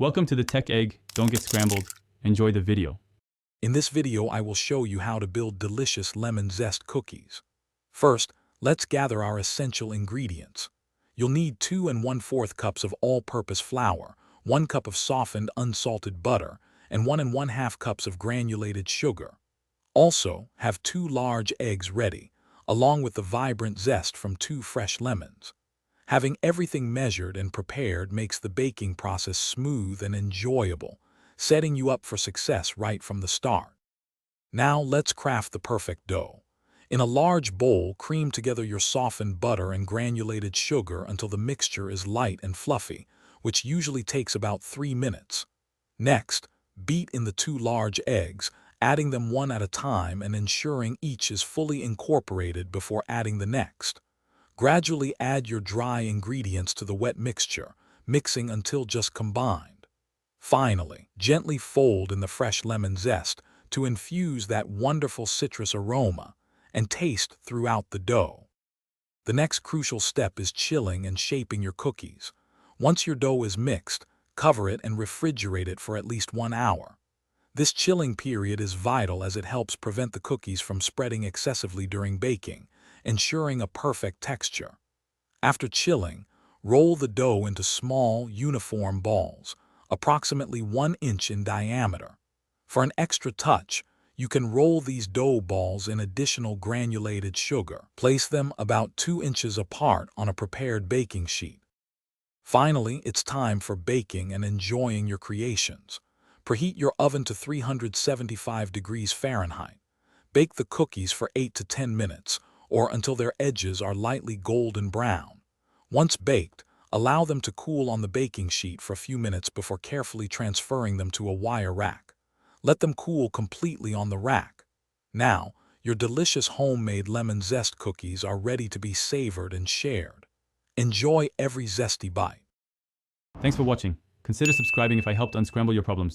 Welcome to the Tech Egg. Don't get scrambled. Enjoy the video. In this video, I will show you how to build delicious lemon zest cookies. First, let's gather our essential ingredients. You'll need 2 1/4 cups of all-purpose flour, 1 cup of softened unsalted butter, and 1 1/2 cups of granulated sugar. Also, have 2 large eggs ready, along with the vibrant zest from 2 fresh lemons. Having everything measured and prepared makes the baking process smooth and enjoyable, setting you up for success right from the start. Now let's craft the perfect dough. In a large bowl, cream together your softened butter and granulated sugar until the mixture is light and fluffy, which usually takes about 3 minutes. Next, beat in the 2 large eggs, adding them one at a time and ensuring each is fully incorporated before adding the next. Gradually add your dry ingredients to the wet mixture, mixing until just combined. Finally, gently fold in the fresh lemon zest to infuse that wonderful citrus aroma and taste throughout the dough. The next crucial step is chilling and shaping your cookies. Once your dough is mixed, cover it and refrigerate it for at least 1 hour. This chilling period is vital as it helps prevent the cookies from spreading excessively during baking, ensuring a perfect texture. After chilling, roll the dough into small, uniform balls, approximately 1 inch in diameter. For an extra touch, you can roll these dough balls in additional granulated sugar. Place them about 2 inches apart on a prepared baking sheet. Finally, it's time for baking and enjoying your creations. Preheat your oven to 375 degrees Fahrenheit. Bake the cookies for 8 to 10 minutes, or until their edges are lightly golden brown. Once baked, allow them to cool on the baking sheet for a few minutes before carefully transferring them to a wire rack. Let them cool completely on the rack. Now, your delicious homemade lemon zest cookies are ready to be savored and shared. Enjoy every zesty bite. Thanks for watching. Consider subscribing if I helped unscramble your problems.